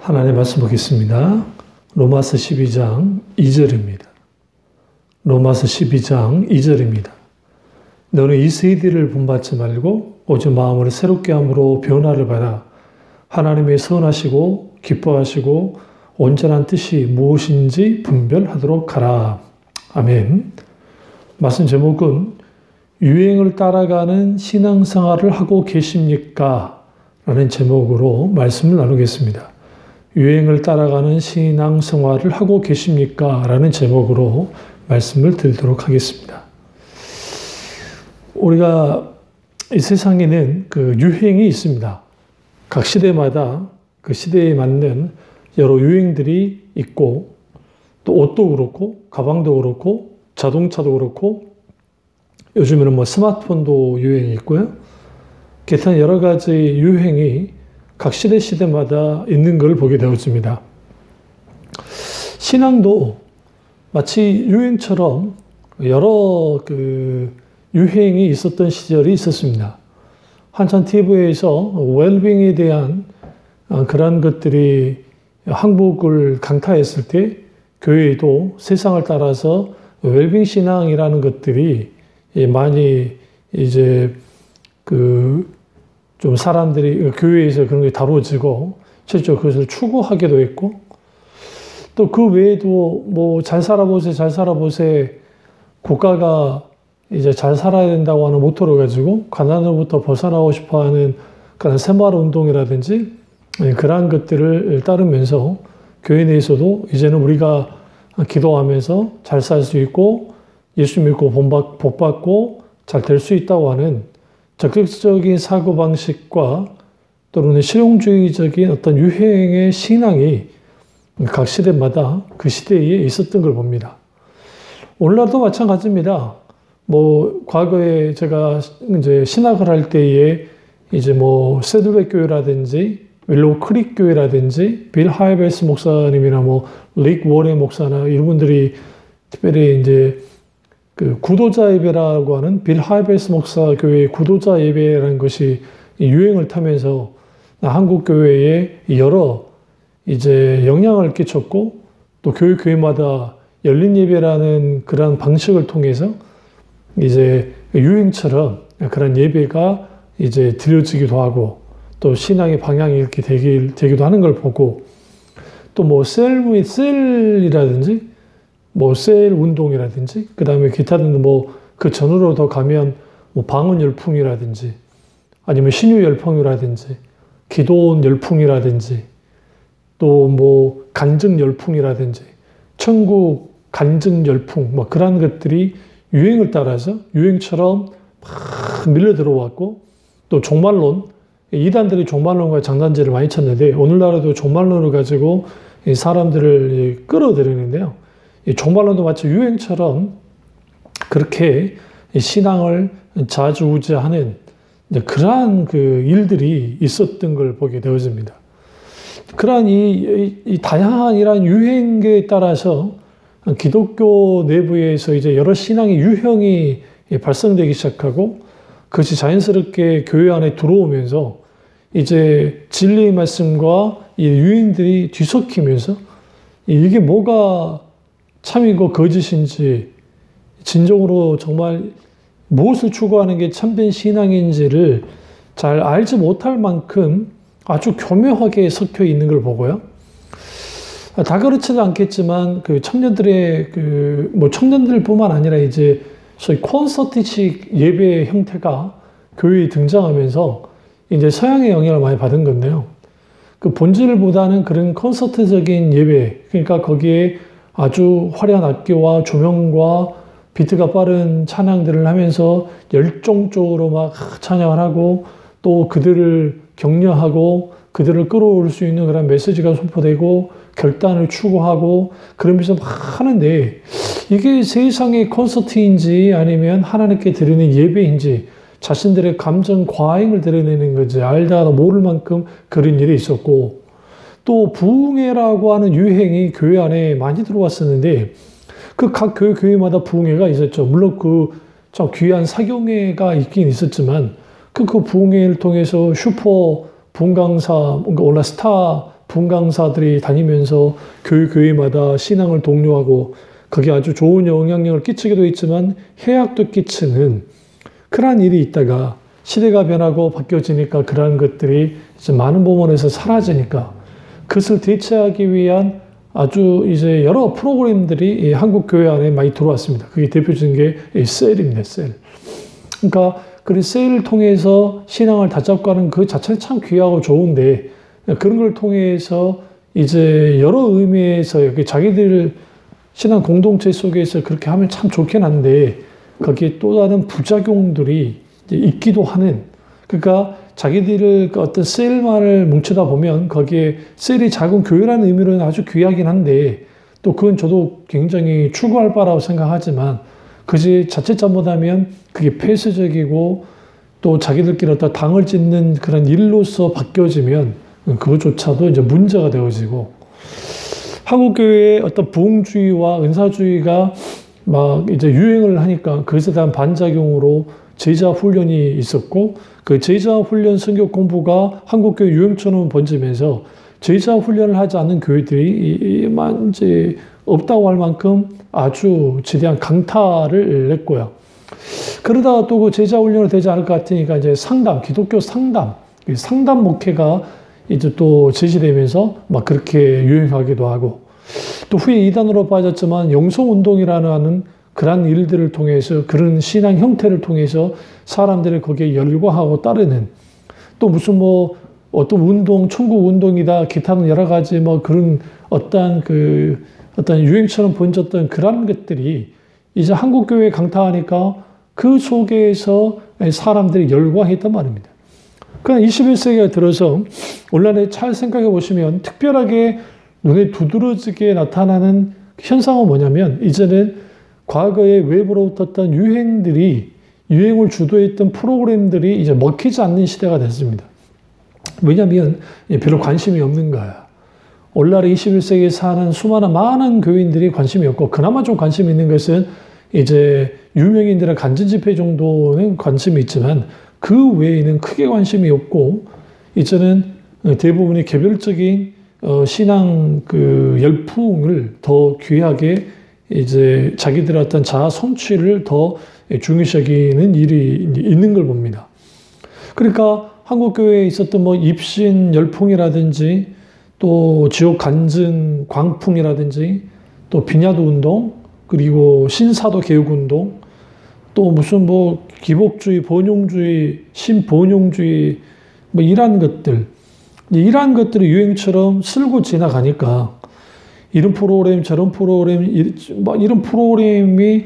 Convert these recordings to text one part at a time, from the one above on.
하나님의 말씀 보겠습니다. 로마서 12장 2절입니다. 로마서 12장 2절입니다. 너는 이 세대를 본받지 말고 오직 마음으로 새롭게 함으로 변화를 받아 하나님의 선하시고 기뻐하시고 온전한 뜻이 무엇인지 분별하도록 하라. 아멘. 말씀 제목은 유행을 따라가는 신앙생활을 하고 계십니까? 라는 제목으로 말씀을 나누겠습니다. 유행을 따라가는 신앙생활을 하고 계십니까? 라는 제목으로 말씀을 드리도록 하겠습니다. 우리가 이 세상에는 그 유행이 있습니다. 각 시대마다 그 시대에 맞는 여러 유행들이 있고, 또 옷도 그렇고, 가방도 그렇고, 자동차도 그렇고, 요즘에는 뭐 스마트폰도 유행이 있고요. 기타 여러 가지 유행이 각 시대마다 있는 걸 보게 되었습니다. 신앙도 마치 유행처럼 여러 그 유행이 있었던 시절이 있었습니다. 한참 TV에서 웰빙에 대한 그런 것들이 한국을 강타했을 때 교회도 세상을 따라서 웰빙 신앙이라는 것들이 많이 이제 좀 사람들이 교회에서 그런 게 다뤄지고 실제로 그것을 추구하기도 했고, 또 그 외에도 뭐 잘 살아보세 국가가 이제 잘 살아야 된다고 하는 모토를 가지고 가난으로부터 벗어나고 싶어 하는 그런 생활 운동이라든지 그러한 것들을 따르면서 교회 내에서도 이제는 우리가 기도하면서 잘 살 수 있고 예수 믿고 복 받고 잘 될 수 있다고 하는 적극적인 사고방식과 또는 실용주의적인 어떤 유행의 신앙이 각 시대마다 그 시대에 있었던 걸 봅니다. 오늘날도 마찬가지입니다. 뭐 과거에 제가 이제 신학을 할 때에 이제 뭐 세들백 교회라든지 윌로우 크릭 교회라든지 빌 하이베스 목사님이나 뭐 릭 워렌 목사나 이런 분들이 특별히 이제 그 구도자 예배라고 하는 빌 하이베스 목사 교회의 구도자 예배라는 것이 유행을 타면서 한국 교회에 여러 이제 영향을 끼쳤고, 또 교회마다 열린 예배라는 그런 방식을 통해서 이제 유행처럼 그런 예배가 이제 드려지기도 하고, 또 신앙의 방향이 이렇게 되기도 하는 걸 보고, 또 뭐 셀이라든지 뭐 셀 운동이라든지, 그 다음에 기타 등등 뭐 그 전으로 더 가면 뭐 방언 열풍이라든지, 아니면 신유 열풍이라든지, 기도원 열풍이라든지, 또 뭐 간증 열풍이라든지, 천국 간증 열풍, 뭐 그런 것들이 유행을 따라서 유행처럼 막 밀려 들어왔고, 또 종말론, 이단들이 종말론과 장단지를 많이 쳤는데 오늘날에도 종말론을 가지고 사람들을 끌어들이는데요. 이 종말론도 마치 유행처럼 그렇게 신앙을 좌지우지하는 그러한 그 일들이 있었던 걸 보게 되어집니다. 그러한 이 다양한 이러한 유행에 따라서 기독교 내부에서 이제 여러 신앙의 유형이 발생되기 시작하고, 그것이 자연스럽게 교회 안에 들어오면서 이제 진리의 말씀과 이 유행들이 뒤섞이면서 이게 뭐가 참이고 거짓인지, 진정으로 정말 무엇을 추구하는 게 참된 신앙인지를 잘 알지 못할 만큼 아주 교묘하게 섞여 있는 걸 보고요. 다 그렇지도 않겠지만 그 청년들의 뭐 청년들뿐만 아니라 이제 소위 콘서트식 예배 형태가 교회에 등장하면서 이제 서양의 영향을 많이 받은 건데요. 그 본질보다는 그런 콘서트적인 예배, 그러니까 거기에 아주 화려한 악기와 조명과 비트가 빠른 찬양들을 하면서 열정적으로 막 찬양을 하고, 또 그들을 격려하고 그들을 끌어올 수 있는 그런 메시지가 선포되고 결단을 추구하고 그러면서 막 하는데, 이게 세상의 콘서트인지 아니면 하나님께 드리는 예배인지 자신들의 감정 과잉을 드러내는 건지 알다 모를 만큼 그런 일이 있었고, 또 부흥회라고 하는 유행이 교회 안에 많이 들어왔었는데 그 각 교회마다 부흥회가 있었죠. 물론 그 참 귀한 사경회가 있긴 있었지만 그 부흥회를 통해서 슈퍼 분강사, 뭔가 올라 스타 분강사들이 다니면서 교회마다 신앙을 독려하고 거기에 아주 좋은 영향력을 끼치기도 했지만 해악도 끼치는 그러한 일이 있다가 시대가 변하고 바뀌어지니까 그러한 것들이 이제 많은 부분에서 사라지니까 그것을 대체하기 위한 아주 이제 여러 프로그램들이 한국 교회 안에 많이 들어왔습니다. 그게 대표적인 게 셀입니다. 셀. 그러니까 그 셀을 통해서 신앙을 다잡고 하는 그 자체는 참 귀하고 좋은데 그런 걸 통해서 이제 여러 의미에서 자기들 신앙 공동체 속에서 그렇게 하면 참 좋긴 한데 거기에 또 다른 부작용들이 있기도 하는 그러니까 자기들을 어떤 셀만을 뭉치다 보면 거기에 셀이 작은 교회라는 의미로는 아주 귀하긴 한데 또 그건 저도 굉장히 추구할 바라고 생각하지만 그지 자칫 잘못하면 그게 폐쇄적이고 또 자기들끼리 어떤 당을 짓는 그런 일로서 바뀌어지면 그것조차도 이제 문제가 되어지고 한국교회의 어떤 부흥주의와 은사주의가 막 이제 유행을 하니까 그것에 대한 반작용으로 제자 훈련이 있었고 그 제자 훈련 성경 공부가 한국교회 유행처럼 번지면서 제자 훈련을 하지 않는 교회들이 이제 없다고 할 만큼 아주 지대한 강타를 냈고요. 그러다가 또 그 제자 훈련이 되지 않을 것 같으니까 이제 상담, 기독교 상담 목회가 이제 또 제시되면서 막 그렇게 유행하기도 하고 또 후에 이단으로 빠졌지만 영성운동이라는 그런 일들을 통해서 그런 신앙 형태를 통해서 사람들이 거기에 열광하고 따르는 또 무슨 뭐 어떤 운동, 천국 운동이다 기타는 여러 가지 뭐 그런 어떤 유행처럼 번졌던 그런 것들이 이제 한국교회에 강타하니까 그 속에서 사람들이 열광했단 말입니다. 그러나 21세기가 들어서 온라인에 잘 생각해 보시면 특별하게 눈에 두드러지게 나타나는 현상은 뭐냐면 이제는 과거에 외부로부터 어떤 유행을 주도했던 프로그램들이 이제 먹히지 않는 시대가 됐습니다. 왜냐하면 별로 관심이 없는 거야. 오늘날 21세기에 사는 수많은 많은 교인들이 관심이 없고 그나마 좀 관심이 있는 것은 이제 유명인들의 간증 집회 정도는 관심이 있지만 그 외에는 크게 관심이 없고 이제는 대부분이 개별적인 신앙 그 열풍을 더 귀하게 이제 자기들의 어떤 자아 성취를 더 중요시 여기는 일이 있는 걸 봅니다. 그러니까 한국교회에 있었던 뭐 입신 열풍이라든지 또 지옥 간증 광풍이라든지 또 비냐도 운동 그리고 신사도 개혁 운동 또 무슨 뭐 기복주의, 번용주의, 신번용주의 뭐 이러한 것들이 유행처럼 쓸고 지나가니까 이런 프로그램 저런 프로그램 이런 프로그램에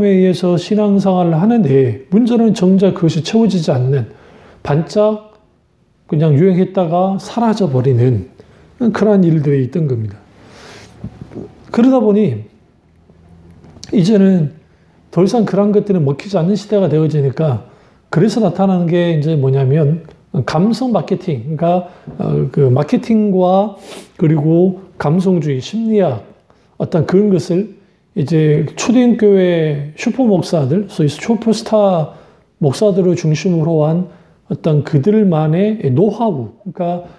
의해서 신앙생활을 하는데 문제는 정작 그것이 채워지지 않는 반짝 그냥 유행했다가 사라져버리는 그러한 일들이 있던 겁니다. 그러다 보니 이제는 더 이상 그런 것들은 먹히지 않는 시대가 되어지니까 그래서 나타나는 게 이제 뭐냐면 감성 마케팅, 그러니까 그 마케팅과 그리고 감성주의, 심리학 어떤 그런 것을 이제 초대교회 슈퍼 목사들, 소위 슈퍼스타 목사들을 중심으로 한 어떤 그들만의 노하우, 그러니까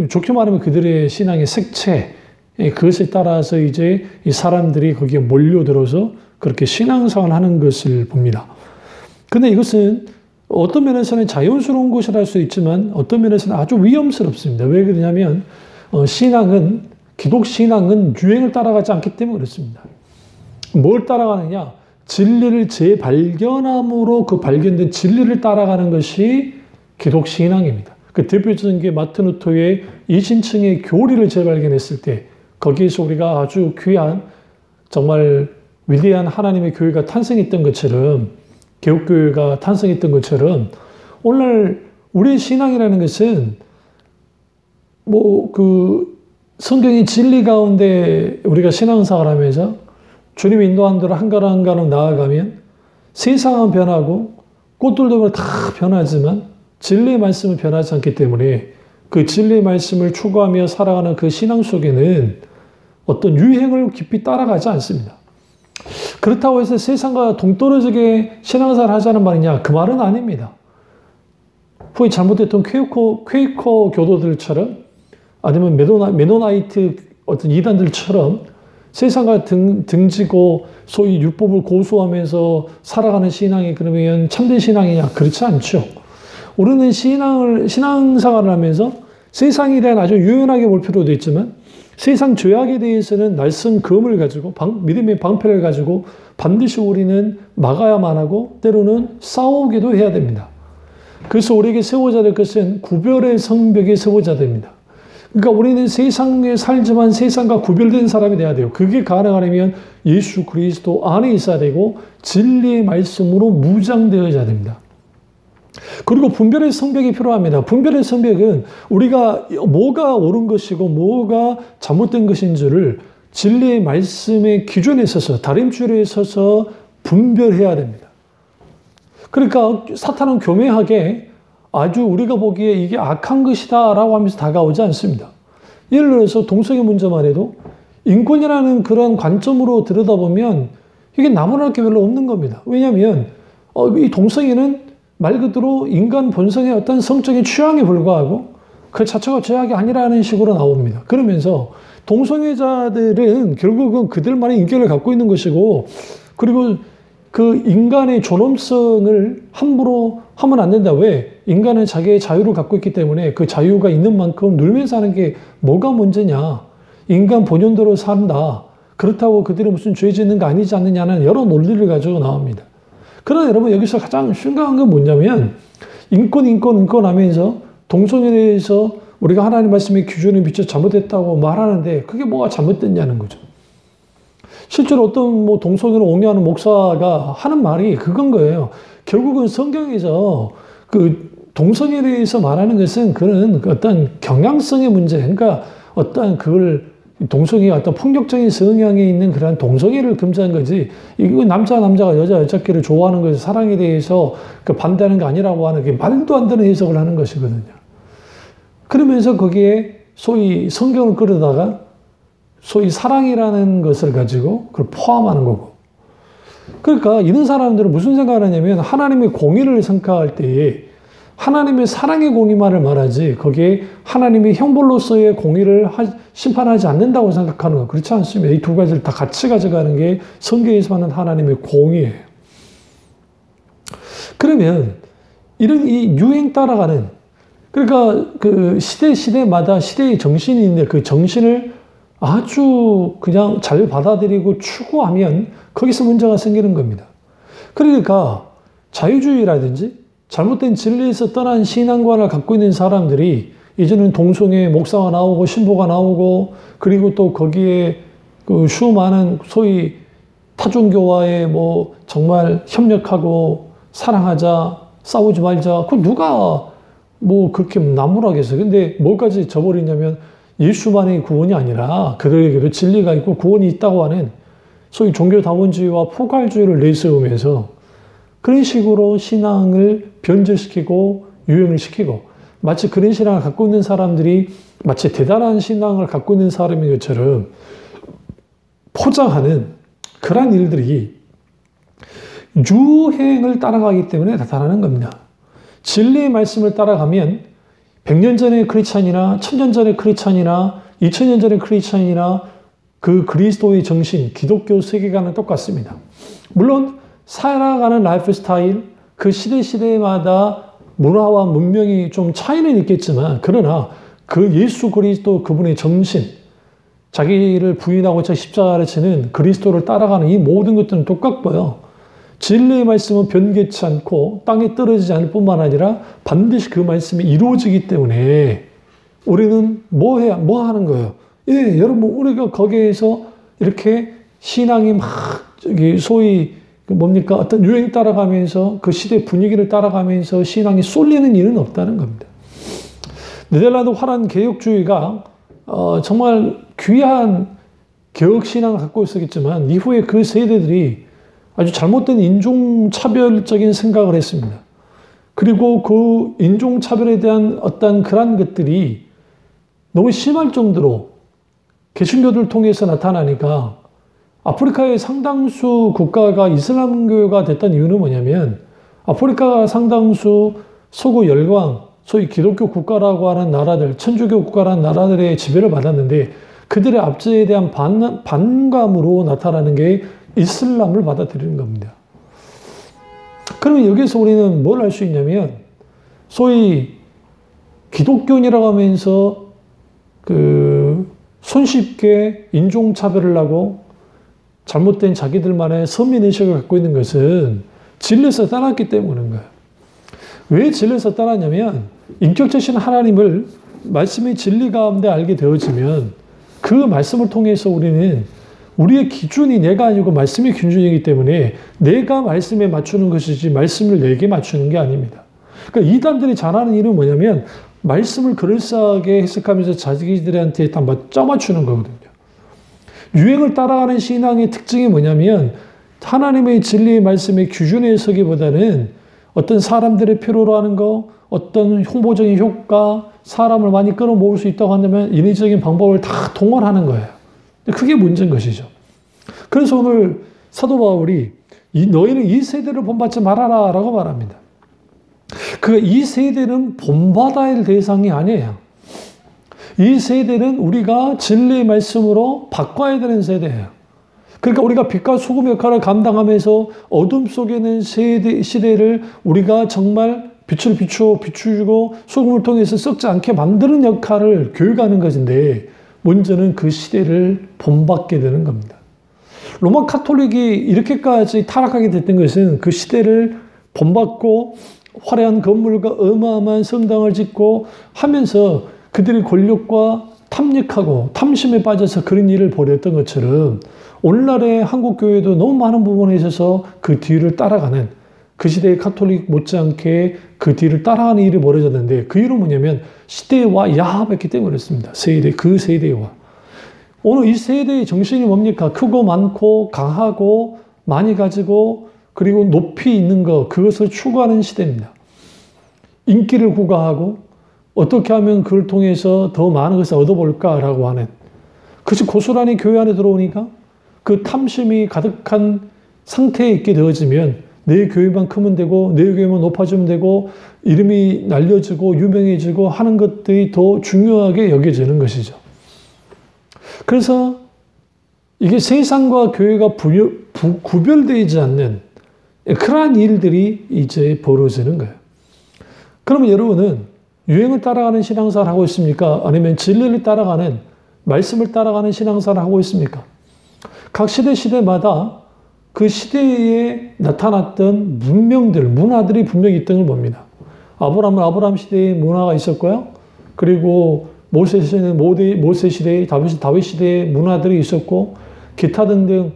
좋게 말하면 그들의 신앙의 색채, 그것에 따라서 이제 이 사람들이 거기에 몰려들어서 그렇게 신앙생활을 하는 것을 봅니다. 근데 이것은 어떤 면에서는 자연스러운 것이라 할 수 있지만 어떤 면에서는 아주 위험스럽습니다. 왜 그러냐면 기독 신앙은 유행을 따라가지 않기 때문에 그렇습니다. 뭘 따라가느냐? 진리를 재발견함으로 그 발견된 진리를 따라가는 것이 기독 신앙입니다. 그 대표적인 게 마틴 루터의 이신층의 교리를 재발견했을 때 거기에서 우리가 아주 귀한 정말 위대한 하나님의 교회가 탄생했던 것처럼 개혁교회가 탄생했던 것처럼 오늘 우리의 신앙이라는 것은 뭐 그 성경의 진리 가운데 우리가 신앙생활을 하면서 주님이 인도한 대로 한 걸음 한 걸음 나아가면 세상은 변하고 꽃들도 다 변하지만 진리의 말씀은 변하지 않기 때문에 그 진리의 말씀을 추구하며 살아가는 그 신앙 속에는 어떤 유행을 깊이 따라가지 않습니다. 그렇다고 해서 세상과 동떨어지게 신앙생활을 하자는 말이냐? 그 말은 아닙니다. 후에 잘못했던 퀘이커 교도들처럼 아니면 메노나이트 어떤 이단들처럼 세상과 등지고 소위 율법을 고수하면서 살아가는 신앙이 그러면 참된 신앙이냐? 그렇지 않죠. 우리는 신앙생활을 하면서 세상에 대한 아주 유연하게 볼 필요도 있지만 세상 죄악에 대해서는 날선 검을 가지고 믿음의 방패를 가지고 반드시 우리는 막아야만 하고 때로는 싸우기도 해야 됩니다. 그래서 우리에게 세워져야 될 것은 구별의 성벽이 세워져야 됩니다. 그러니까 우리는 세상에 살지만 세상과 구별된 사람이 돼야 돼요. 그게 가능하려면 예수 그리스도 안에 있어야 되고 진리의 말씀으로 무장되어야 됩니다. 그리고 분별의 성벽이 필요합니다. 분별의 성벽은 우리가 뭐가 옳은 것이고 뭐가 잘못된 것인지를 진리의 말씀의 기준에 서서 다림줄에 서서 분별해야 됩니다. 그러니까 사탄은 교묘하게 아주 우리가 보기에 이게 악한 것이다 라고 하면서 다가오지 않습니다. 예를 들어서 동성애 문제만 해도 인권이라는 그런 관점으로 들여다보면 이게 나무랄 게 별로 없는 겁니다. 왜냐하면 이 동성애는 말 그대로 인간 본성의 어떤 성적인 취향에 불과하고 그 자체가 죄악이 아니라는 식으로 나옵니다. 그러면서 동성애자들은 결국은 그들만의 인격을 갖고 있는 것이고 그리고 그 인간의 존엄성을 함부로 하면 안 된다. 왜? 인간은 자기의 자유를 갖고 있기 때문에 그 자유가 있는 만큼 누리면서 사는 게 뭐가 문제냐. 인간 본연대로 산다. 그렇다고 그들이 무슨 죄 짓는 거 아니지 않느냐는 여러 논리를 가지고 나옵니다. 그러나 여러분 여기서 가장 심각한 건 뭐냐면 인권 하면서 동성애에 대해서 우리가 하나님 말씀의 기준에 비춰 잘못했다고 말하는데 그게 뭐가 잘못됐냐는 거죠. 실제로 어떤 동성애를 옹호하는 목사가 하는 말이 그건 거예요. 결국은 성경에서 그 동성애에 대해서 말하는 것은 그런 어떤 경향성의 문제, 그러니까 어떤 그걸 동성애가 어떤 폭력적인 성향에 있는 그런 동성애를 금지한 거지, 이거 남자가 여자끼리 좋아하는 것을 사랑에 대해서 반대하는 거 아니라고 하는 게 말도 안 되는 해석을 하는 것이거든요. 그러면서 거기에 소위 성경을 끌어다가 소위 사랑이라는 것을 가지고 그걸 포함하는 거고. 그러니까 이런 사람들은 무슨 생각을 하냐면 하나님의 공의를 생각할 때에 하나님의 사랑의 공의만을 말하지 거기에 하나님의 형벌로서의 공의를 심판하지 않는다고 생각하는 거. 그렇지 않습니다. 이 두 가지를 다 같이 가져가는 게 성경에서 말하는 하나님의 공의예요. 그러면 이런 이 유행 따라가는, 그러니까 그 시대마다 시대의 정신이 있는데 그 정신을 아주 그냥 잘 받아들이고 추구하면 거기서 문제가 생기는 겁니다. 그러니까 자유주의라든지 잘못된 진리에서 떠난 신앙관을 갖고 있는 사람들이 이제는 동성애 목사가 나오고 신부가 나오고 그리고 또 거기에 그 수많은 소위 타종교와의 정말 협력하고 사랑하자, 싸우지 말자. 그 누가 그렇게 나무라겠어요. 근데 뭐까지 저버리냐면 예수만의 구원이 아니라 그들에게도 진리가 있고 구원이 있다고 하는 소위 종교다원주의와 포괄주의를 내세우면서 그런 식으로 신앙을 변질시키고 유행을 시키고 마치 그런 신앙을 갖고 있는 사람들이 마치 대단한 신앙을 갖고 있는 사람인 것처럼 포장하는 그런 일들이 유행을 따라가기 때문에 나타나는 겁니다. 진리의 말씀을 따라가면 100년 전의 크리스찬이나 1000년 전의 크리스찬이나 2000년 전의 크리스찬이나 그 그리스도의 정신, 기독교 세계관은 똑같습니다. 물론 살아가는 라이프 스타일, 그 시대마다 문화와 문명이 좀 차이는 있겠지만 그러나 그 예수 그리스도 그분의 정신, 자기를 부인하고 십자가를 치는 그리스도를 따라가는 이 모든 것들은 똑같고요. 진리의 말씀은 변개치 않고 땅에 떨어지지 않을 뿐만 아니라 반드시 그 말씀이 이루어지기 때문에 우리는 뭐 하는 거예요? 예, 여러분, 우리가 거기에서 이렇게 신앙이 소위 어떤 유행 따라가면서 그 시대 분위기를 따라가면서 신앙이 쏠리는 일은 없다는 겁니다. 네덜란드 화란 개혁주의가 정말 귀한 개혁신앙을 갖고 있었겠지만 이후에 그 세대들이 아주 잘못된 인종차별적인 생각을 했습니다. 그리고 그 인종차별에 대한 어떤 그런 것들이 너무 심할 정도로 개신교들을 통해서 나타나니까 아프리카의 상당수 국가가 이슬람교가 됐던 이유는 뭐냐면 아프리카가 상당수 서구 열강, 소위 기독교 국가라고 하는 나라들, 천주교 국가라는 나라들의 지배를 받았는데 그들의 압제에 대한 반감으로 나타나는 게 이슬람을 받아들이는 겁니다. 그러면 여기서 우리는 뭘 알 수 있냐면 소위 기독교인이라고 하면서 손쉽게 인종차별을 하고 잘못된 자기들만의 선민의식을 갖고 있는 것은 진리에서 따랐기 때문인 거예요. 왜 진리에서 따랐냐면 인격자신 하나님을 말씀의 진리 가운데 알게 되어지면 그 말씀을 통해서 우리는 우리의 기준이 내가 아니고 말씀의 기준이기 때문에 내가 말씀에 맞추는 것이지 말씀을 내게 맞추는 게 아닙니다. 그러니까 이단들이 잘하는 일은 뭐냐면 말씀을 그럴싸하게 해석하면서 자기들한테 다 짜맞추는 거거든요. 유행을 따라가는 신앙의 특징이 뭐냐면 하나님의 진리의 말씀의 기준에 서기보다는 어떤 사람들의 필요로 하는 거, 어떤 홍보적인 효과, 사람을 많이 끌어모을 수 있다고 한다면 인위적인 방법을 다 동원하는 거예요. 그게 문제인 것이죠. 그래서 오늘 사도 바울이 너희는 이 세대를 본받지 말아라 라고 말합니다. 이 세대는 본받아야 할 대상이 아니에요. 이 세대는 우리가 진리의 말씀으로 바꿔야 되는 세대예요. 그러니까 우리가 빛과 소금 역할을 감당하면서 어둠 속에 있는 시대를 우리가 정말 빛을 비추고 소금을 통해서 썩지 않게 만드는 역할을 교육하는 것인데 먼저는 그 시대를 본받게 되는 겁니다. 로마 카톨릭이 이렇게까지 타락하게 됐던 것은 그 시대를 본받고 화려한 건물과 어마어마한 성당을 짓고 하면서 그들의 권력과 탐닉하고 탐심에 빠져서 그런 일을 벌였던 것처럼 오늘날의 한국교회도 너무 많은 부분에 있어서 그 뒤를 따라가는 그 시대의 카톨릭 못지않게 그 뒤를 따라가는 일이 벌어졌는데 그 이유는 뭐냐면 시대와 야합했기 때문에 그렇습니다. 그 세대와. 오늘 이 세대의 정신이 뭡니까? 크고 많고 강하고 많이 가지고 그리고 높이 있는 것, 그것을 추구하는 시대입니다. 인기를 구가하고 어떻게 하면 그걸 통해서 더 많은 것을 얻어볼까라고 하는 그것이 고스란히 교회 안에 들어오니까 그 탐심이 가득한 상태에 있게 되어지면 내 교회만 크면 되고 내 교회만 높아지면 되고 이름이 날려지고 유명해지고 하는 것들이 더 중요하게 여겨지는 것이죠. 그래서 이게 세상과 교회가 구별되지 않는 그러한 일들이 이제 벌어지는 거예요. 그러면 여러분은 유행을 따라가는 신앙생활을 하고 있습니까? 아니면 진리를 따라가는, 말씀을 따라가는 신앙생활을 하고 있습니까? 각 시대마다 그 시대에 나타났던 문명들, 문화들이 분명히 있던 걸 봅니다. 아브라함은 아브라함 시대의 문화가 있었고요. 그리고 모세 시대는 모세 시대의, 다윗 시대의 문화들이 있었고, 기타 등등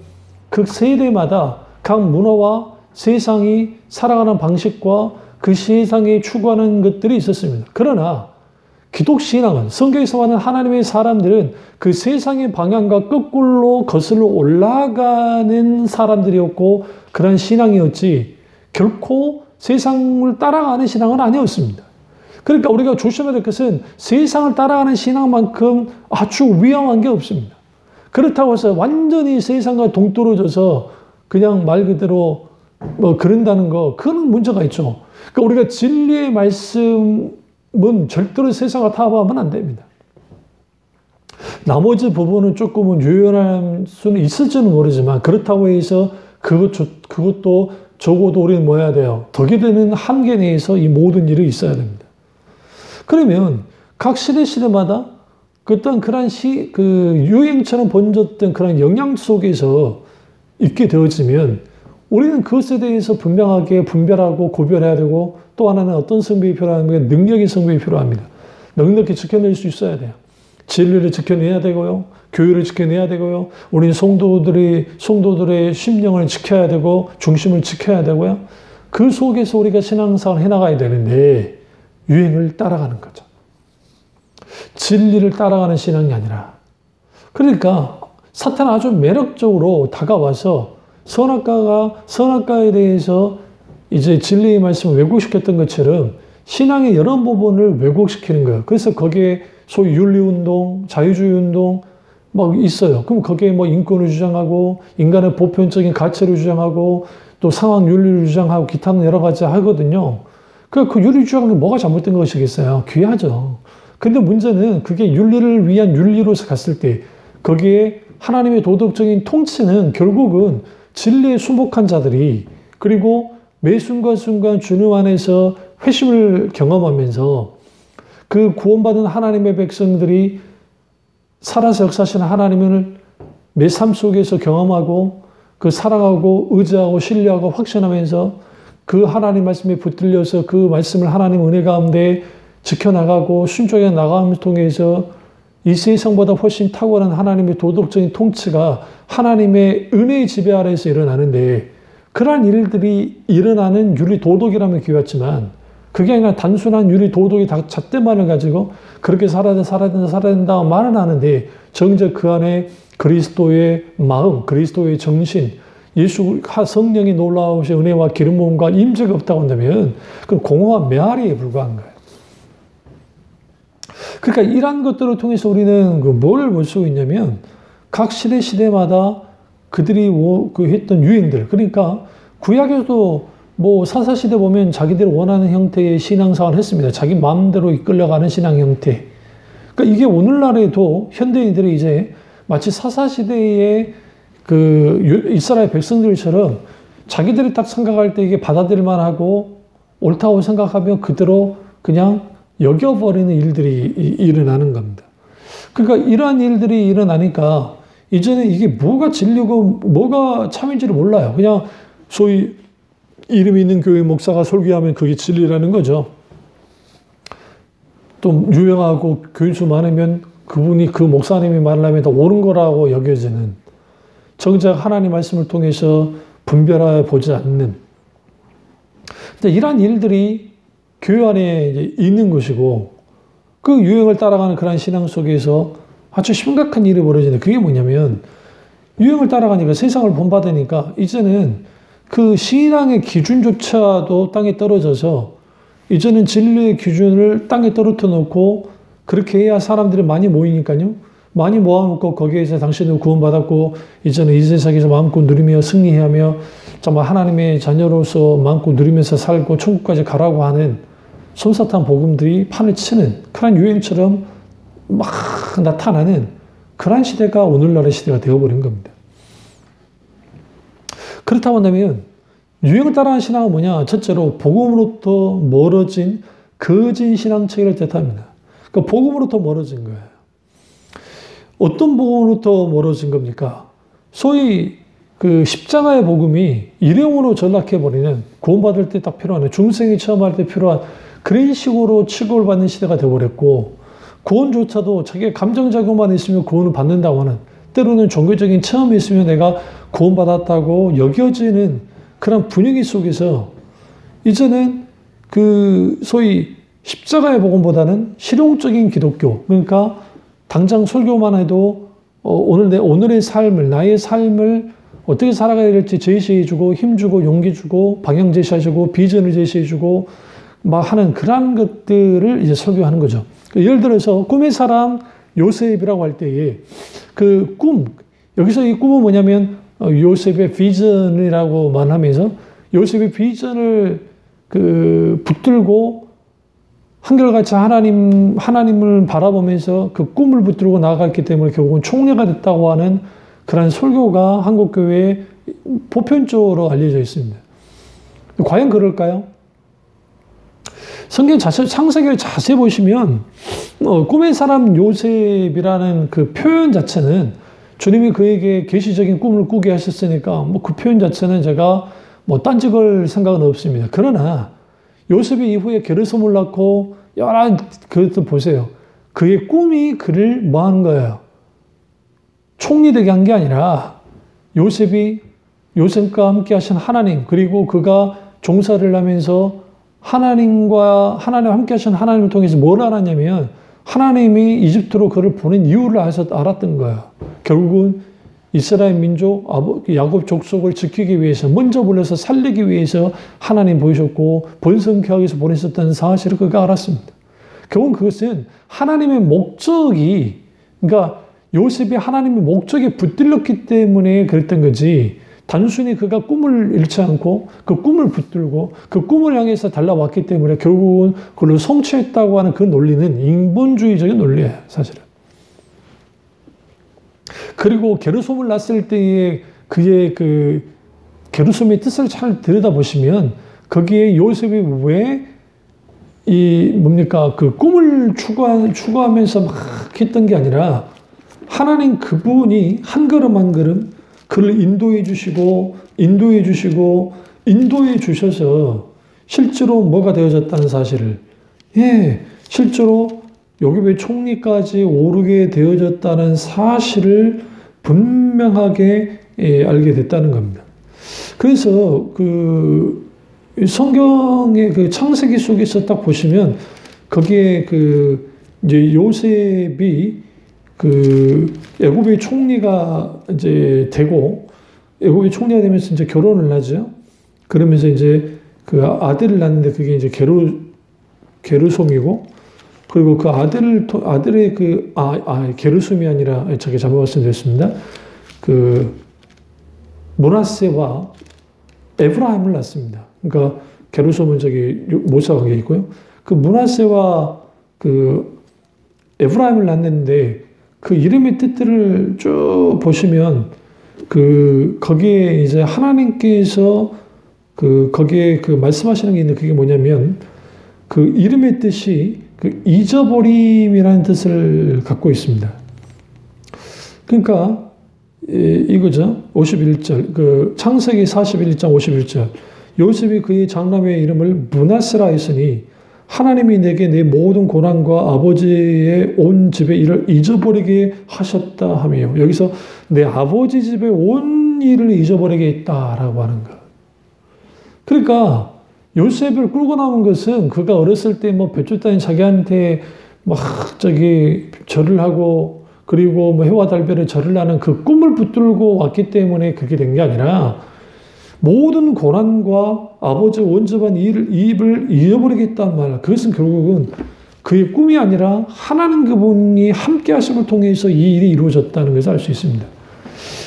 그 세대마다 각 문화와 세상이 살아가는 방식과 그 세상에 추구하는 것들이 있었습니다. 그러나 기독신앙은 성경에서 말하는 하나님의 사람들은 그 세상의 방향과 거꾸로 거슬러 올라가는 사람들이었고 그런 신앙이었지 결코 세상을 따라가는 신앙은 아니었습니다. 그러니까 우리가 조심해야 될 것은 세상을 따라가는 신앙만큼 아주 위험한 게 없습니다. 그렇다고 해서 완전히 세상과 동떨어져서 그냥 말 그대로 그런다는 거, 그건 문제가 있죠. 그러니까 우리가 진리의 말씀은 절대로 세상과 타협하면 안 됩니다. 나머지 부분은 조금은 유연할 수는 있을지는 모르지만 그렇다고 해서 그것도 적어도 우리는 뭐 해야 돼요? 덕이 되는 한계 내에서 이 모든 일이 있어야 됩니다. 그러면 각 시대마다 어떤 그런 유행처럼 번졌던 그런 영향 속에서 있게 되어지면 우리는 그것에 대해서 분명하게 분별하고 구별해야 되고 또 하나는 어떤 성벽이 필요하냐면 능력의 성벽이 필요합니다. 넉넉히 지켜낼 수 있어야 돼요. 진리를 지켜내야 되고요. 교회를 지켜내야 되고요. 우리는 성도들의 심령을 지켜야 되고 중심을 지켜야 되고요. 그 속에서 우리가 신앙생활을 해나가야 되는데 유행을 따라가는 거죠. 진리를 따라가는 신앙이 아니라. 그러니까 사탄은 아주 매력적으로 다가와서 선악과에 대해서 이제 진리의 말씀을 왜곡시켰던 것처럼 신앙의 여러 부분을 왜곡시키는 거예요. 그래서 거기에 소위 윤리운동, 자유주의운동 막 있어요. 그럼 거기에 뭐 인권을 주장하고 인간의 보편적인 가치를 주장하고 또 상황 윤리를 주장하고 기타는 여러 가지 하거든요. 그 윤리 주장한 게 뭐가 잘못된 것이겠어요? 귀하죠. 근데 문제는 그게 윤리를 위한 윤리로서 갔을 때 거기에 하나님의 도덕적인 통치는 결국은 진리에 순복한 자들이 그리고 매 순간순간 주님 안에서 회심을 경험하면서 그 구원받은 하나님의 백성들이 살아서 역사하시는 하나님을 매 삶 속에서 경험하고 그 사랑하고 의지하고 신뢰하고 확신하면서 그 하나님 말씀에 붙들려서 그 말씀을 하나님 은혜 가운데 지켜나가고 순종해 나감을 통해서 이 세상보다 훨씬 탁월한 하나님의 도덕적인 통치가 하나님의 은혜의 지배 아래에서 일어나는데 그러한 일들이 일어나는 윤리 도덕이라면 귀하지만 그게 아니라 단순한 윤리 도덕의 잣대만을 가지고 그렇게 살아야 된다 말은 하는데 정작 그 안에 그리스도의 마음, 그리스도의 정신, 예수 성령이 놀라우신 은혜와 기름 부음과 임재가 없다고 한다면 그건 공허한 메아리에 불과한 거예요. 그러니까 이러한 것들을 통해서 우리는 뭘 볼 수 있냐면 각 시대마다 그들이 했던 유행들, 그러니까 구약에서도 사사시대 보면 자기들이 원하는 형태의 신앙생활을 했습니다. 자기 마음대로 이끌려가는 신앙 형태. 그러니까 이게 오늘날에도 현대인들이 이제 마치 사사시대의 이스라엘 백성들처럼 자기들이 딱 생각할 때 이게 받아들일만 하고 옳다고 생각하면 그대로 그냥 여겨버리는 일들이 일어나는 겁니다. 그러니까 이러한 일들이 일어나니까 이제는 이게 뭐가 진리고 뭐가 참인지를 몰라요. 그냥 소위 이름 있는 교회 목사가 설교하면 그게 진리라는 거죠. 또 유명하고 교인수 많으면 그분이 그 목사님이 말을 하면 더 옳은 거라고 여겨지는 정작 하나님 말씀을 통해서 분별하여 보지 않는 이러한 일들이 교회 안에 이제 있는 것이고 그 유행을 따라가는 그런 신앙 속에서 아주 심각한 일이 벌어지는데 그게 뭐냐면 유행을 따라가니까 세상을 본받으니까 이제는 그 신앙의 기준조차도 땅에 떨어져서 이제는 진리의 기준을 땅에 떨어뜨려 놓고 그렇게 해야 사람들이 많이 모이니까요. 많이 모아놓고 거기에서 당신은 구원받았고 이제는 이 세상에서 마음껏 누리며 승리하며 정말 하나님의 자녀로서 마음껏 누리면서 살고 천국까지 가라고 하는 솜사탕 복음들이 판을 치는 그런 유행처럼 막 나타나는 그런 시대가 오늘날의 시대가 되어버린 겁니다. 그렇다고 한다면 유행을 따라하는 신앙은 뭐냐? 첫째로 복음으로부터 멀어진 거짓 신앙체계를 뜻합니다. 그러니까 복음으로부터 멀어진 거예요. 어떤 복음으로부터 멀어진 겁니까? 소위 그 십자가의 복음이 일회용으로 전락해버리는 구원받을 때 딱 필요한 중생이 체험할 때 필요한 그런 식으로 취급을 받는 시대가 되어버렸고 구원조차도 자기의 감정작용만 있으면 구원을 받는다고 하는 때로는 종교적인 체험이 있으면 내가 구원받았다고 여겨지는 그런 분위기 속에서 이제는 그 소위 십자가의 복음보다는 실용적인 기독교 그러니까 당장 설교만 해도 오늘의 삶을 나의 삶을 어떻게 살아가야 될지 제시해주고 힘주고 용기주고 방향 제시해주고 비전을 제시해주고 막 하는 그런 것들을 이제 설교하는 거죠. 예를 들어서 꿈의 사람 요셉이라고 할 때에 그 꿈, 여기서 이 꿈은 뭐냐면 요셉의 비전이라고 말하면서 요셉의 비전을 붙들고 한결같이 하나님을 바라보면서 그 꿈을 붙들고 나아갔기 때문에 결국은 총리가 됐다고 하는 그런 설교가 한국교회에 보편적으로 알려져 있습니다. 과연 그럴까요? 성경 창세기를 자세히 보시면 꿈의 사람 요셉이라는 그 표현 자체는 주님이 그에게 계시적인 꿈을 꾸게 하셨으니까 그 표현 자체는 제가 딴지걸 생각은 없습니다. 그러나 요셉이 이후에 게르솜을 낳고 여러 그것도 보세요. 그의 꿈이 그를 뭐 하는 거예요? 총리 되게 한 게 아니라 요셉과 함께 하신 하나님 그리고 그가 종사를 하면서 하나님 함께 하신 하나님을 통해서 뭘 알았냐면 하나님이 이집트로 그를 보낸 이유를 알았던 거예요. 결국은 이스라엘 민족, 야곱 족속을 지키기 위해서 먼저 불러서 살리기 위해서 하나님 보이셨고 번성케 하기 위해서 보냈었다는 사실을 그가 알았습니다. 결국은 그것은 하나님의 목적이 그러니까 요셉이 하나님의 목적에 붙들렸기 때문에 그랬던 거지 단순히 그가 꿈을 잃지 않고 그 꿈을 붙들고 그 꿈을 향해서 달려왔기 때문에 결국은 그걸 성취했다고 하는 그 논리는 인본주의적인 논리예요, 사실은. 그리고 게르솜을 낳았을 때의 그의 그 게르솜의 뜻을 잘 들여다보시면 거기에 요셉이 왜 그 꿈을 추구하면서 막 했던 게 아니라 하나님 그분이 한 걸음 한 걸음 그를 인도해 주셔서 실제로 뭐가 되어졌다는 사실을, 실제로 요괴의 총리까지 오르게 되어졌다는 사실을 분명하게 알게 됐다는 겁니다. 그래서 그 성경의 그 창세기 속에서 딱 보시면 거기에 이제 요셉이 애굽의 총리가 이제 되고 애굽의 총리가 되면서 이제 결혼을 하죠. 그러면서 이제 그 아들을 낳는데 그게 이제 게르솜이고, 그리고 그 아들의 게르솜이 아니라 제가 잘못 말씀드렸습니다. 므낫세와 에브라임을 낳습니다. 그러니까 게르솜은 모사 관계 있고요. 그 므낫세와 에브라임을 낳는데 그 이름의 뜻들을 쭉 보시면 거기에 이제 하나님께서 거기에 말씀하시는 게 있는데 그게 뭐냐면 그 이름의 뜻이 잊어버림이라는 뜻을 갖고 있습니다. 그러니까 이거죠. 51절 창세기 41장 51절 요셉이 그의 장남의 이름을 므낫세라 했으니 하나님이 내게 내 모든 고난과 아버지의 온 집의 일을 잊어버리게 하셨다 하며, 여기서 내 아버지 집의 온 일을 잊어버리게 했다라고 하는 것. 그러니까 요셉을 끌고 나온 것은 그가 어렸을 때 뱃줄 따인 자기한테 절을 하고 그리고 해와 달별에 절을 하는 그 꿈을 붙들고 왔기 때문에 그렇게 된 게 아니라 모든 고난과 아버지의 온 집안 일을 잊어버리겠다는 말. 그것은 결국은 그의 꿈이 아니라 하나님 그분이 함께 하심을 통해서 이 일이 이루어졌다는 것을 알 수 있습니다.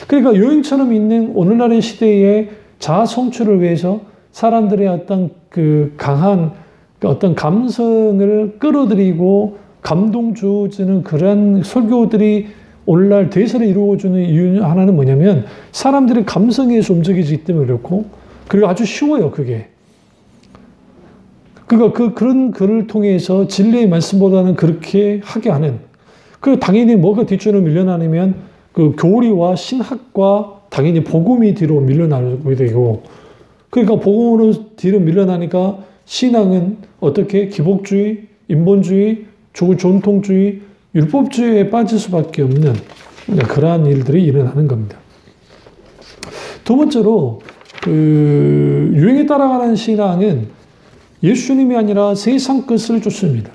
그러니까 여행처럼 있는 오늘날의 시대에 자아 성취를 위해서 사람들의 어떤 강한 어떤 감성을 끌어들이고 감동 주어지는 그런 설교들이 오늘날 대세를 이루어주는 이유 하나는 뭐냐면 사람들의 감성에서 움직이기 때문에 그렇고, 그리고 아주 쉬워요, 그게. 그러니까 그런 글을 통해서 진리의 말씀보다는 그렇게 하게 하는, 당연히 뭐가 뒷줄로 밀려나냐면 교리와 신학과 당연히 복음이 뒤로 밀려나게 되고, 그러니까 복음으로 뒤로 밀려나니까 신앙은 어떻게 기복주의, 인본주의, 전통주의, 율법주의에 빠질 수밖에 없는 그러한 일들이 일어나는 겁니다. 두 번째로 유행에 따라가는 신앙은 예수님이 아니라 세상 것을 쫓습니다.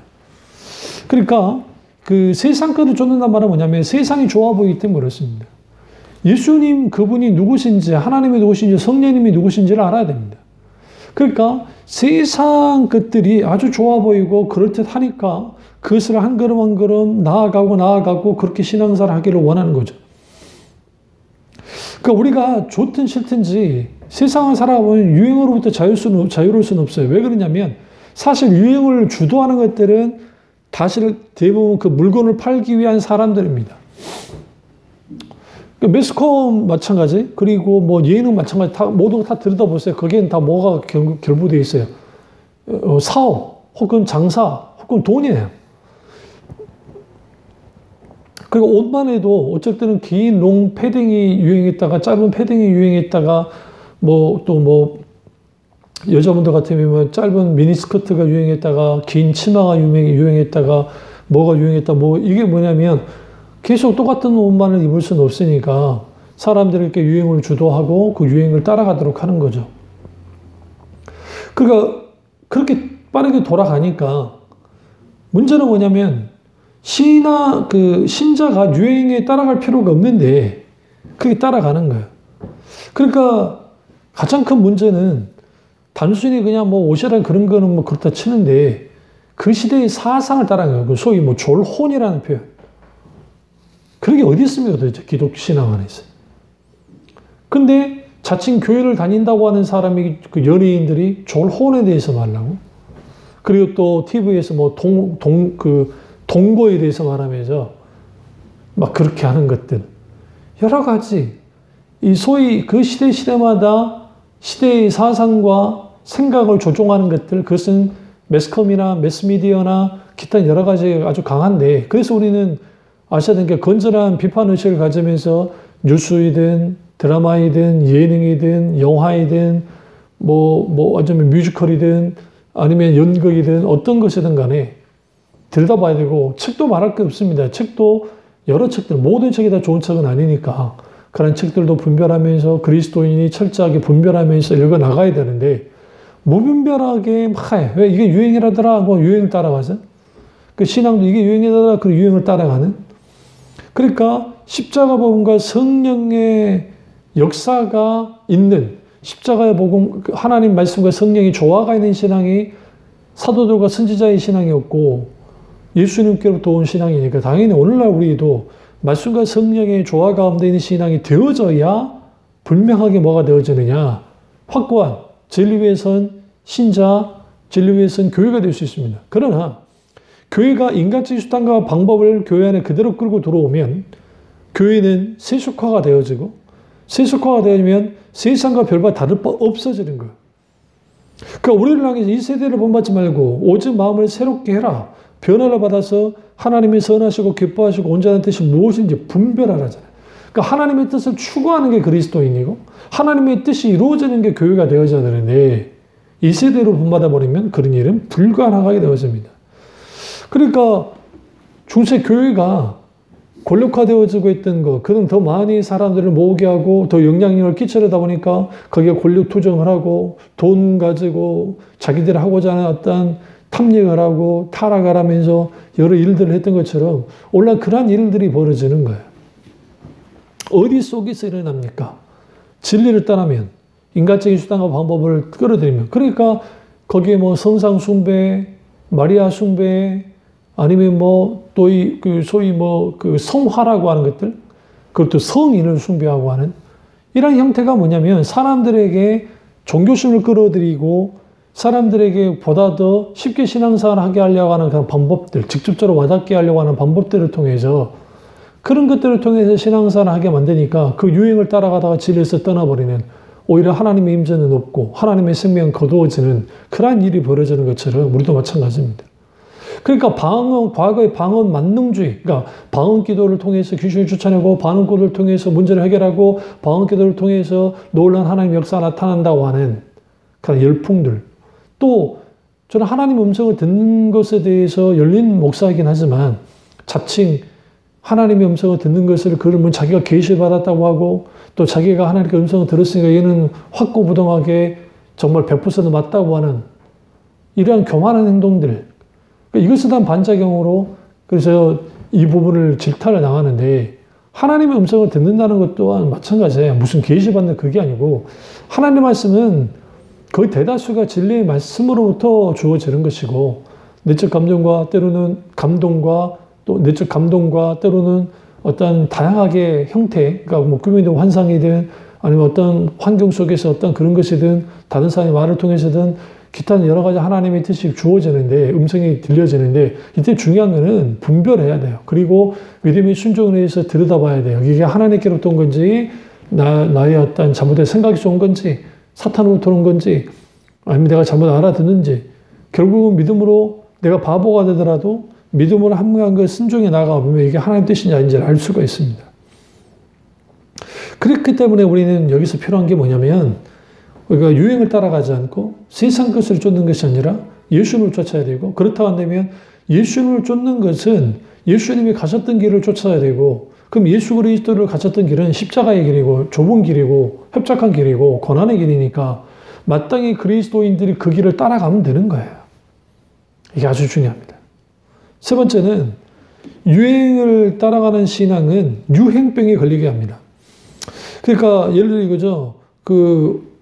그러니까 세상 것을 쫓는다는 말은 뭐냐면 세상이 좋아 보이기 때문에 그렇습니다. 예수님 그분이 누구신지, 하나님이 누구신지, 성령님이 누구신지를 알아야 됩니다. 그러니까 세상 것들이 아주 좋아 보이고 그럴듯하니까 그것을 한 걸음 한 걸음 나아가고 그렇게 신앙생활을 하기를 원하는 거죠. 그러니까 우리가 좋든 싫든지 세상을 살아보면 유행으로부터 자유로울 수는 없어요. 왜 그러냐면 사실 유행을 주도하는 것들은 대부분 그 물건을 팔기 위한 사람들입니다. 매스컴 마찬가지, 그리고 예능 마찬가지, 모두 다 들여다보세요. 거기엔 다 뭐가 결부되어 있어요. 사업, 혹은 장사, 혹은 돈이에요. 그리고 옷만 해도 어쩔 때는 긴 롱 패딩이 유행했다가 짧은 패딩이 유행했다가 여자분들 같으면 짧은 미니스커트가 유행했다가 긴 치마가 유행했다가 뭐가 유행했다. 이게 뭐냐면 계속 똑같은 옷만을 입을 수는 없으니까 사람들이 이렇게 유행을 주도하고 그 유행을 따라가도록 하는 거죠. 그러니까 그렇게 빠르게 돌아가니까 문제는 뭐냐면 신자가 유행에 따라갈 필요가 없는데 그게 따라가는 거예요. 그러니까 가장 큰 문제는 단순히 그냥 옷이랑 그런 거는 그렇다 치는데 그 시대의 사상을 따라가는 거예요. 소위 졸혼이라는 표현. 그런 게 어디 있습니까 도대체 기독 신앙 안에서. 근데 자칭 교회를 다닌다고 하는 사람이 그 연예인들이 졸혼에 대해서 말하고 그리고 또 TV에서 뭐 동거에 대해서 말하면서 막 그렇게 하는 것들 여러 가지 이 소위 그 시대마다 시대의 사상과 생각을 조종하는 것들 그것은 매스컴이나 매스미디어나 기타 여러 가지 아주 강한데 그래서 우리는 아셔야 되는 게 건전한 비판의식을 가지면서 뉴스이든 드라마이든 예능이든 영화이든 어쩌면 뮤지컬이든 아니면 연극이든 어떤 것이든 간에 들여다봐야 되고 책도 말할 게 없습니다. 책도 여러 책들 모든 책이 다 좋은 책은 아니니까 그런 책들도 분별하면서 그리스도인이 철저하게 분별하면서 읽어 나가야 되는데 무분별하게 왜 이게 유행이라더라 뭐 유행을 따라가서 그 신앙도 이게 유행이라더라 그 유행을 따라가는 그러니까 십자가 복음과 성령의 역사가 있는 십자가의 복음 하나님 말씀과 성령이 조화가 있는 신앙이 사도들과 선지자의 신앙이었고 예수님께로부터 온 신앙이니까 당연히 오늘날 우리도 말씀과 성령의 조화 가운데 있는 신앙이 되어져야 분명하게 뭐가 되어지느냐 확고한 진리 위에 선 신자 진리 위에 선 교회가 될 수 있습니다. 그러나 교회가 인간적인 수단과 방법을 교회 안에 그대로 끌고 들어오면 교회는 세속화가 되어지고 세속화가 되면 세상과 별반 다를 바 없어지는 거예요. 그러니까 우리를 향해서 이 세대를 본받지 말고 오직 마음을 새롭게 해라. 변화를 받아서 하나님이 선하시고 기뻐하시고 온전한 뜻이 무엇인지 분별하라잖아요. 그러니까 하나님의 뜻을 추구하는 게 그리스도인이고 하나님의 뜻이 이루어지는 게 교회가 되어져야 되는데 이 세대로 본받아 버리면 그런 일은 불가능하게 되어집니다. 그러니까 중세 교회가 권력화되어지고 있던 거, 그는 더 많이 사람들을 모으게 하고 더 영향력을 끼치려다 보니까 거기에 권력 투정을 하고 돈 가지고 자기들이 하고자 하는 어떤 탐닉을 하고 타락을 하면서 여러 일들을 했던 것처럼 오늘 그러한 일들이 벌어지는 거예요. 어디 속에서 일어납니까? 진리를 따르면 인간적인 수단과 방법을 끌어들이면 그러니까 거기에 뭐 성상 숭배, 마리아 숭배 아니면 뭐 또 그 소위 뭐 그 성화라고 하는 것들 그것도 성인을 숭배하고 하는 이런 형태가 뭐냐면 사람들에게 종교심을 끌어들이고 사람들에게 보다 더 쉽게 신앙생활을 하게 하려고 하는 그런 방법들 직접적으로 와닿게 하려고 하는 방법들을 통해서 그런 것들을 통해서 신앙생활을 하게 만드니까 그 유행을 따라가다가 진리에서 떠나버리는 오히려 하나님의 임재는 없고 하나님의 생명은 거두어지는 그러한 일이 벌어지는 것처럼 우리도 마찬가지입니다. 그러니까 과거의 방언 만능주의, 그러니까 방언 기도를 통해서 귀신을 쫓아내고 방언 기도를 통해서 문제를 해결하고 방언 기도를 통해서 놀라운 하나님의 역사가 나타난다고 하는 그런 열풍들. 또 저는 하나님 음성을 듣는 것에 대해서 열린 목사이긴 하지만 자칭 하나님의 음성을 듣는 것을 그러면 자기가 계시를 받았다고 하고 또 자기가 하나님의 음성을 들었으니까 얘는 확고부동하게 정말 100% 맞다고 하는 이러한 교만한 행동들. 이것에 대한 반작용으로 그래서 이 부분을 질타를 당하는데 하나님의 음성을 듣는다는 것 또한 마찬가지예요. 무슨 계시받는 그게 아니고 하나님의 말씀은 거의 대다수가 진리의 말씀으로부터 주어지는 것이고 내적 감정과 때로는 감동과 또 내적 감동과 때로는 어떤 다양하게 형태, 그러니까 뭐 꿈이든 환상이든 아니면 어떤 환경 속에서 어떤 그런 것이든 다른 사람의 말을 통해서든 기타는 여러 가지 하나님의 뜻이 주어지는데 음성이 들려지는데 이때 중요한 거는 분별해야 돼요. 그리고 믿음의 순종에 의해서 들여다봐야 돼요. 이게 하나님께로부터 온 건지 나의 어떤 잘못된 생각에서 온 건지 사탄으로부터 온 건지 아니면 내가 잘못 알아듣는지 결국은 믿음으로 내가 바보가 되더라도 믿음으로 합리한 걸 순종해 나가보면 이게 하나님 뜻인지 아닌지를 알 수가 있습니다. 그렇기 때문에 우리는 여기서 필요한 게 뭐냐면 우리가 유행을 따라가지 않고 세상 것을 쫓는 것이 아니라 예수님을 쫓아야 되고 그렇다고 한다면 예수님을 쫓는 것은 예수님이 가셨던 길을 쫓아야 되고 그럼 예수 그리스도를 가셨던 길은 십자가의 길이고 좁은 길이고 협착한 길이고 고난의 길이니까 마땅히 그리스도인들이 그 길을 따라가면 되는 거예요. 이게 아주 중요합니다. 세 번째는 유행을 따라가는 신앙은 유행병에 걸리게 합니다. 그러니까 예를 들어 이거죠.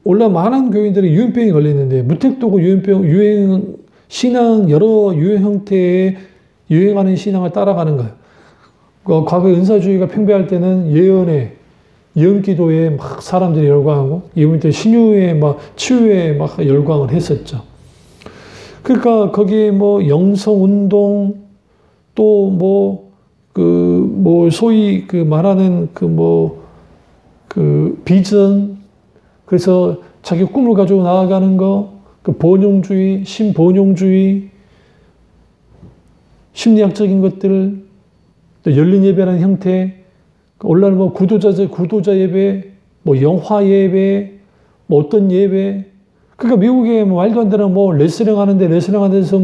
원래 많은 교인들이 유행병에 걸리는데 무택도고 유행 신앙 여러 유행 형태의 유행하는 신앙을 따라가는 거예요. 과거 은사주의가 팽배할 때는 예언의 예언기도에 막 사람들이 열광하고 예언 때 신유에 막 치유에 막 열광을 했었죠. 그러니까 거기에 뭐 영성운동 또 뭐 소위 그 말하는 그 비전 그래서 자기 꿈을 가지고 나아가는 거 그 번영주의, 신번영주의 심리학적인 것들 또 열린 예배라는 형태 오늘날 뭐 구도자 예배 뭐 영화 예배 뭐 어떤 예배 그러니까 미국에 뭐 말도 안 되는 뭐 레슬링 하는데 레슬링 하는 데서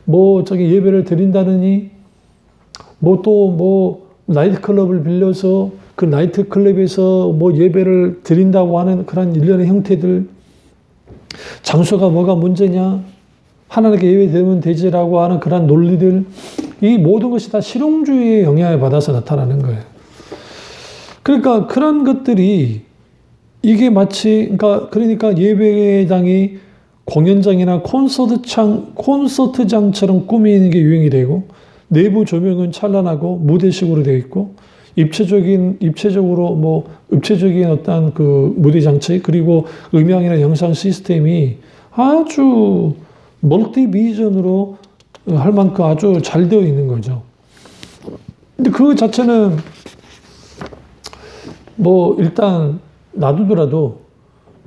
뭐 저기 예배를 드린다느니 뭐 또 뭐 나이트클럽을 빌려서 그 나이트클럽에서 뭐 예배를 드린다고 하는 그런 일련의 형태들 장소가 뭐가 문제냐 하나님께 예배 드리면 되지라고 하는 그런 논리들 이 모든 것이 다 실용주의의 영향을 받아서 나타나는 거예요. 그러니까 그런 것들이 이게 마치 그러니까 예배당이 공연장이나 콘서트장처럼 꾸미는 게 유행이 되고 내부 조명은 찬란하고 무대식으로 되어 있고 입체적으로 입체적인 어떤 그 무대 장치 그리고 음향이나 영상 시스템이 아주 멀티 비전으로 할 만큼 아주 잘 되어 있는 거죠. 근데 그 자체는 뭐 일단 놔두더라도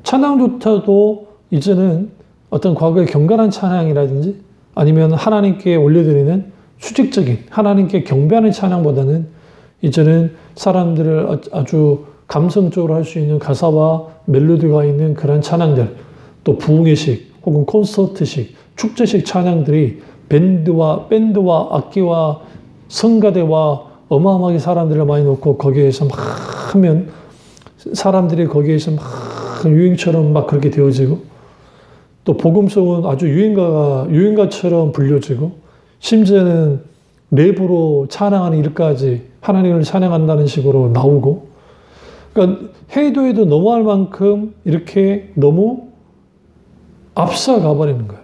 찬양조차도 이제는 어떤 과거의 경건한 찬양이라든지 아니면 하나님께 올려드리는 수직적인 하나님께 경배하는 찬양보다는 이제는 사람들을 아주 감성적으로 할 수 있는 가사와 멜로디가 있는 그런 찬양들 또 부흥회식 혹은 콘서트식 축제식 찬양들이 밴드와 악기와 성가대와 어마어마하게 사람들을 많이 놓고 거기에서 막 하면 사람들이 거기에서 막 유행처럼 막 그렇게 되어지고 또 복음성은 아주 유행가처럼 불려지고 심지어는 랩으로 찬양하는 일까지 하나님을 찬양한다는 식으로 나오고 그러니까 해도 너무할 만큼 이렇게 너무 앞서가 버리는 거예요.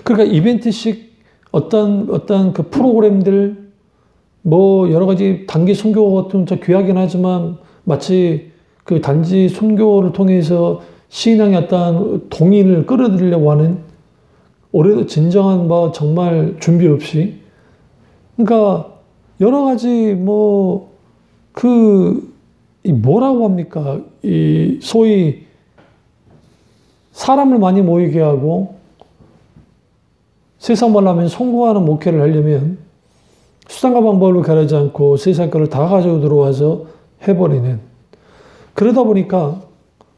그러니까 이벤트식 어떤 그 프로그램들 뭐 여러 가지 단기 선교 같은 귀하긴 하지만 마치 그 단지 선교를 통해서 신앙의 어떤 동인을 끌어들이려고 하는 올해도 진정한 뭐 정말 준비 없이 그러니까 여러 가지 뭐라고 합니까? 이 소위 사람을 많이 모이게 하고 세상 말로 하면 성공하는 목회를 하려면 수단과 방법을 가리지 않고 세상 것을 다 가지고 들어와서 해버리는 그러다 보니까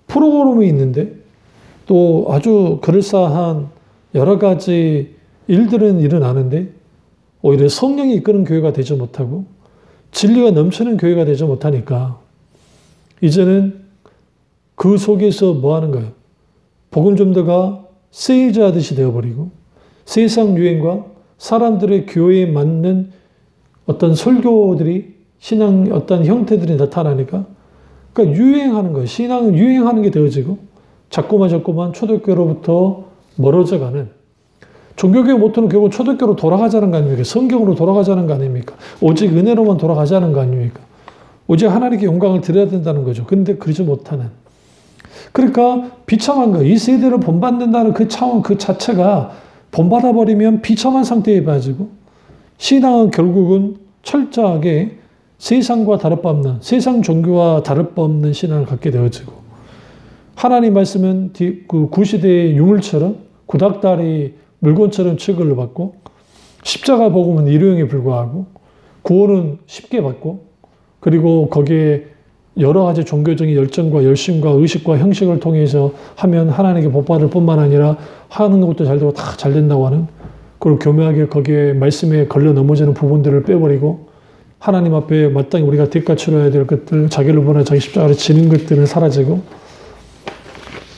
프로그램이 있는데 또 아주 그럴싸한 여러 가지 일들은 일어나는데 오히려 성령이 이끄는 교회가 되지 못하고 진리가 넘치는 교회가 되지 못하니까 이제는 그 속에서 뭐 하는 거예요? 복음 전도가 세일즈 하듯이 되어버리고 세상 유행과 사람들의 교회에 맞는 어떤 설교들이 신앙 어떤 형태들이 나타나니까 그러니까 유행하는 거예요. 신앙은 유행하는 게 되어지고 자꾸만 초대교로부터 멀어져가는 종교교회 모토는 결국 초대교로 돌아가자는 거 아닙니까? 성경으로 돌아가자는 거 아닙니까? 오직 은혜로만 돌아가자는 거 아닙니까? 오직 하나님께 영광을 드려야 된다는 거죠. 근데 그러지 못하는. 그러니까 비참한 거예요. 이 세대를 본받는다는 그 차원 그 자체가 본받아버리면 비참한 상태에 빠지고 신앙은 결국은 철저하게 세상과 다를 바 없는 세상 종교와 다를 바 없는 신앙을 갖게 되어지고 하나님 말씀은 그 구시대의 유물처럼 구닥다리 물건처럼 취급을 받고 십자가 복음은 일회용에 불과하고 구원은 쉽게 받고 그리고 거기에 여러 가지 종교적인 열정과 열심과 의식과 형식을 통해서 하면 하나님께 복받을 뿐만 아니라 하는 것도 잘 되고 다 잘 된다고 하는 그리고 교묘하게 거기에 말씀에 걸려 넘어지는 부분들을 빼버리고 하나님 앞에 마땅히 우리가 대가 치러야 될 것들 자기를 보내 자기 십자가를 지는 것들은 사라지고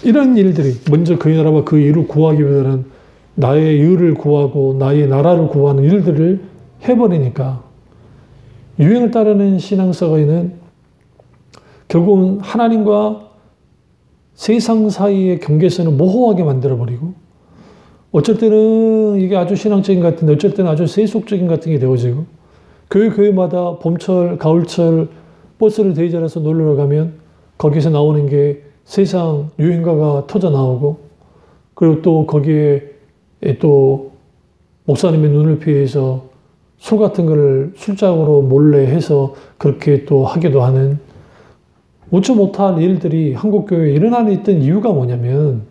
이런 일들이 먼저 그의 나라와 그 의를 구하기보다는 나의 의를 구하고 나의 나라를 구하는 일들을 해버리니까 유행을 따르는 신앙사회는 결국은 하나님과 세상 사이의 경계선을 모호하게 만들어버리고 어쩔 때는 이게 아주 신앙적인 것 같은데 어쩔 때는 아주 세속적인 같은 게 되어지고 교회마다 봄철, 가을철 버스를 대절해서 놀러 가면 거기서 나오는 게 세상 유행가가 터져 나오고, 그리고 또 거기에 또 목사님의 눈을 피해서 술 같은 걸 술작으로 몰래 해서 그렇게 또 하기도 하는 웃지 못할 일들이 한국교회에 일어나는 있던 이유가 뭐냐면,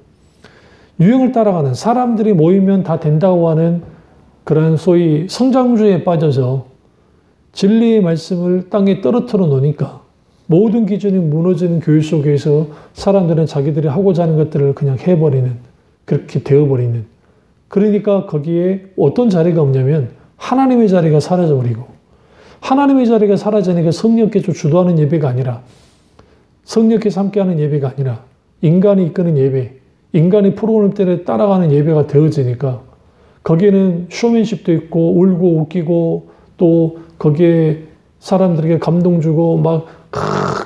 유행을 따라가는, 사람들이 모이면 다 된다고 하는 그런 소위 성장주의에 빠져서 진리의 말씀을 땅에 떨어뜨려 놓으니까 모든 기준이 무너지는 교회 속에서 사람들은 자기들이 하고자 하는 것들을 그냥 해버리는, 그렇게 되어버리는. 그러니까 거기에 어떤 자리가 없냐면 하나님의 자리가 사라져버리고, 하나님의 자리가 사라지니까 성령께서 주도하는 예배가 아니라, 성령께서 함께하는 예배가 아니라 인간이 이끄는 예배, 인간이 프로그램대로 따라가는 예배가 되어지니까 거기에는 쇼맨십도 있고 울고 웃기고 또 거기에 사람들에게 감동 주고 막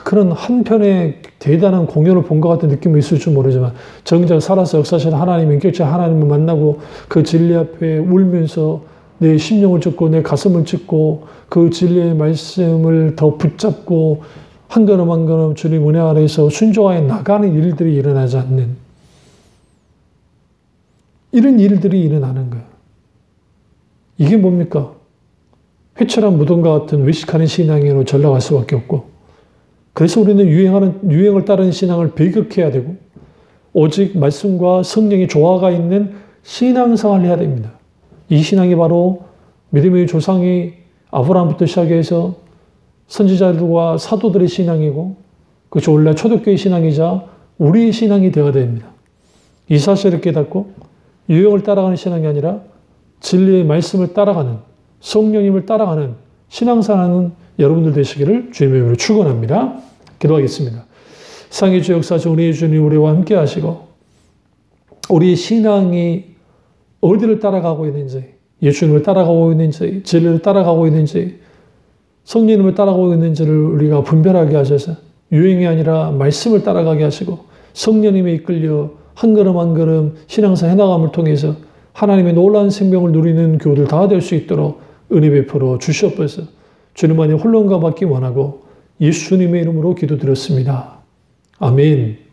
그런 한편의 대단한 공연을 본 것 같은 느낌이 있을 줄 모르지만, 정작 살아서 역사하시는 하나님, 인격체 하나님을 만나고 그 진리 앞에 울면서 내 심령을 찢고 내 가슴을 찢고 그 진리의 말씀을 더 붙잡고 한 걸음 한 걸음 주님 은혜 아래에서 순종하여 나가는 일들이 일어나지 않는, 이런 일들이 일어나는 거예요. 이게 뭡니까? 회철한 무덤과 같은 외식하는 신앙으로 전락할 수밖에 없고, 그래서 우리는 유행을 따르는 신앙을 배격해야 되고, 오직 말씀과 성령의 조화가 있는 신앙생활을 해야 됩니다. 이 신앙이 바로 믿음의 조상이 아브라함부터 시작해서 선지자들과 사도들의 신앙이고, 그것이 원래 초대교회 신앙이자 우리의 신앙이 되어야 됩니다. 이 사실을 깨닫고 유행을 따라가는 신앙이 아니라 진리의 말씀을 따라가는, 성령님을 따라가는 신앙생활하는 여러분들 되시기를 주님의 이름으로 축원합니다. 기도하겠습니다. 상의 주 역사주 은혜의 주님 우리와 함께 하시고, 우리의 신앙이 어디를 따라가고 있는지, 예수님을 따라가고 있는지, 진리를 따라가고 있는지, 성령님을 따라가고 있는지를 우리가 분별하게 하셔서 유행이 아니라 말씀을 따라가게 하시고, 성령님에 이끌려 한 걸음 한 걸음 신앙생활 해나감을 통해서 하나님의 놀라운 생명을 누리는 교우들 다 될 수 있도록 은혜 베풀어 주시옵소서. 주님만이 홀론과 받기 원하고 예수님의 이름으로 기도드렸습니다. 아멘.